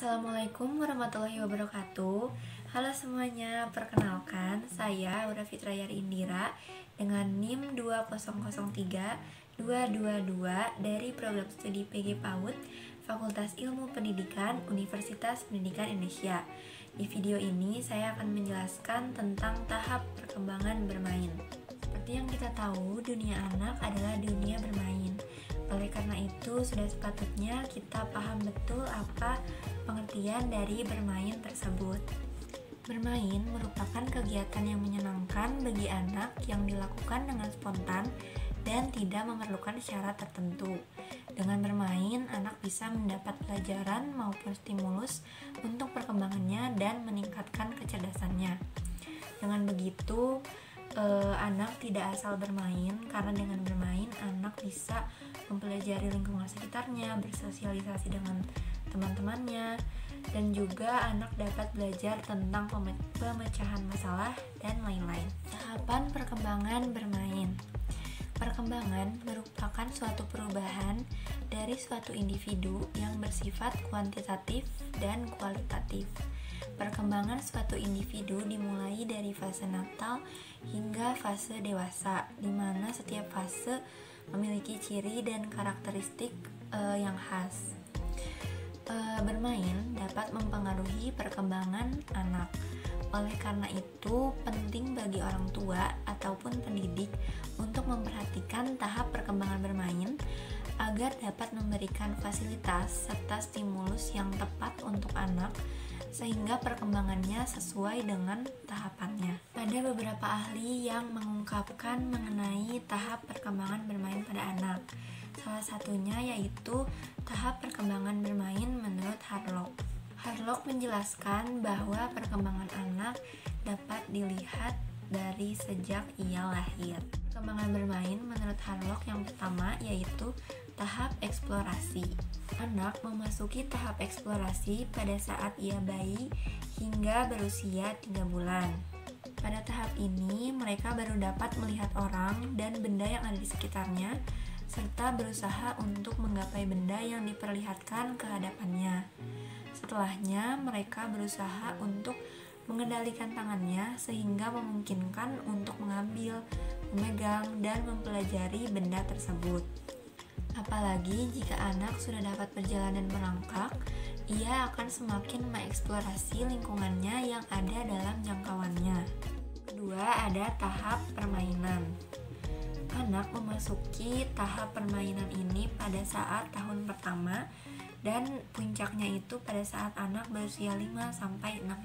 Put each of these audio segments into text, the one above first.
Assalamualaikum warahmatullahi wabarakatuh. Halo semuanya, perkenalkan saya Aura Fitrayari Indira dengan NIM 2003222 dari program studi PG PAUD Fakultas Ilmu Pendidikan Universitas Pendidikan Indonesia. Di video ini saya akan menjelaskan tentang tahap perkembangan bermain. Seperti yang kita tahu, dunia anak adalah dunia bermain. Oleh karena itu, sudah sepatutnya kita paham betul apa pengertian dari bermain tersebut. Bermain merupakan kegiatan yang menyenangkan bagi anak yang dilakukan dengan spontan dan tidak memerlukan syarat tertentu. Dengan bermain, anak bisa mendapat pelajaran maupun stimulus untuk perkembangannya dan meningkatkan kecerdasannya. Dengan begitu, anak tidak asal bermain, karena dengan bermain anak bisa mempelajari lingkungan sekitarnya, bersosialisasi dengan teman-temannya, dan juga anak dapat belajar tentang pemecahan masalah dan lain-lain. Tahapan perkembangan bermain. Perkembangan merupakan suatu perubahan dari suatu individu yang bersifat kuantitatif dan kualitatif. Perkembangan suatu individu dimulai dari fase natal hingga fase dewasa, di mana setiap fase memiliki ciri dan karakteristik yang khas. Bermain dapat mempengaruhi perkembangan anak. Oleh karena itu, penting bagi orang tua ataupun pendidik untuk memperhatikan tahap perkembangan bermain agar dapat memberikan fasilitas serta stimulus yang tepat untuk anak sehingga perkembangannya sesuai dengan tahapannya. Ada beberapa ahli yang mengungkapkan mengenai tahap perkembangan bermain pada anak. Salah satunya yaitu tahap perkembangan bermain menurut Harlock. Harlock menjelaskan bahwa perkembangan anak dapat dilihat dari sejak ia lahir. Perkembangan bermain menurut Harlock yang pertama yaitu tahap eksplorasi. Anak memasuki tahap eksplorasi pada saat ia bayi hingga berusia 3 bulan. Pada tahap ini, mereka baru dapat melihat orang dan benda yang ada di sekitarnya, serta berusaha untuk menggapai benda yang diperlihatkan ke hadapannya. Setelahnya, mereka berusaha untuk mengendalikan tangannya sehingga memungkinkan untuk mengambil, memegang, dan mempelajari benda tersebut. Apalagi jika anak sudah dapat berjalan dan merangkak, ia akan semakin mengeksplorasi lingkungannya yang ada dalam jangkauannya. Kedua, ada tahap permainan. Anak memasuki tahap permainan ini pada saat tahun pertama dan puncaknya itu pada saat anak berusia 5-6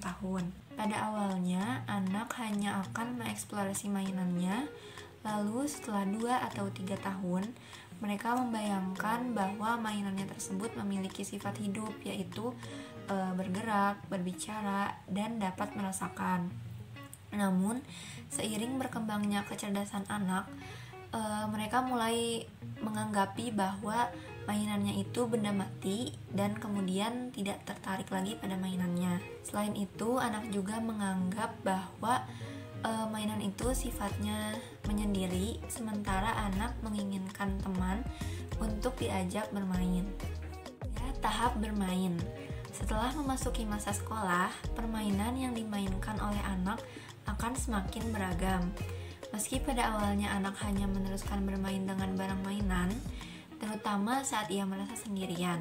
tahun. Pada awalnya, anak hanya akan mengeksplorasi mainannya, lalu setelah 2 atau 3 tahun, mereka membayangkan bahwa mainannya tersebut memiliki sifat hidup, yaitu bergerak, berbicara, dan dapat merasakan. Namun, seiring berkembangnya kecerdasan anak, mereka mulai menganggapi bahwa mainannya itu benda mati dan kemudian tidak tertarik lagi pada mainannya. Selain itu, anak juga menganggap bahwa mainan itu sifatnya menyendiri, sementara anak menginginkan teman untuk diajak bermain. Ya, tahap bermain. Setelah memasuki masa sekolah, permainan yang dimainkan oleh anak akan semakin beragam. Meski pada awalnya anak hanya meneruskan bermain dengan barang mainan, terutama saat ia merasa sendirian.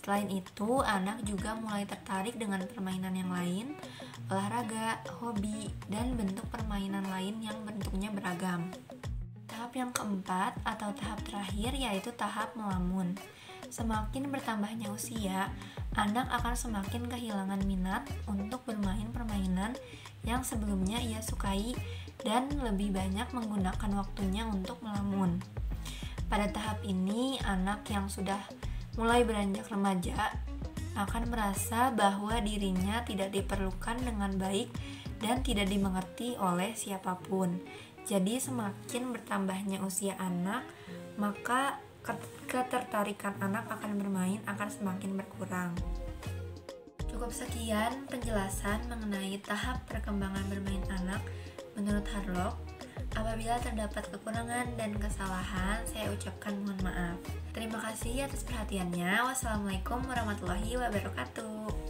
Selain itu, anak juga mulai tertarik dengan permainan yang lain, olahraga, hobi, dan bentuk permainan lain yang bentuknya beragam. Tahap yang keempat atau tahap terakhir yaitu tahap melamun. Semakin bertambahnya usia, anak akan semakin kehilangan minat untuk bermain permainan yang sebelumnya ia sukai dan lebih banyak menggunakan waktunya untuk melamun. Pada tahap ini, anak yang sudah mulai beranjak remaja akan merasa bahwa dirinya tidak diperlukan dengan baik dan tidak dimengerti oleh siapapun. Jadi semakin bertambahnya usia anak, maka ketertarikan anak akan bermain akan semakin berkurang. Cukup sekian penjelasan mengenai tahap perkembangan bermain anak menurut Harlock. Apabila terdapat kekurangan dan kesalahan, saya ucapkan mohon maaf. Terima kasih atas perhatiannya. Wassalamualaikum warahmatullahi wabarakatuh.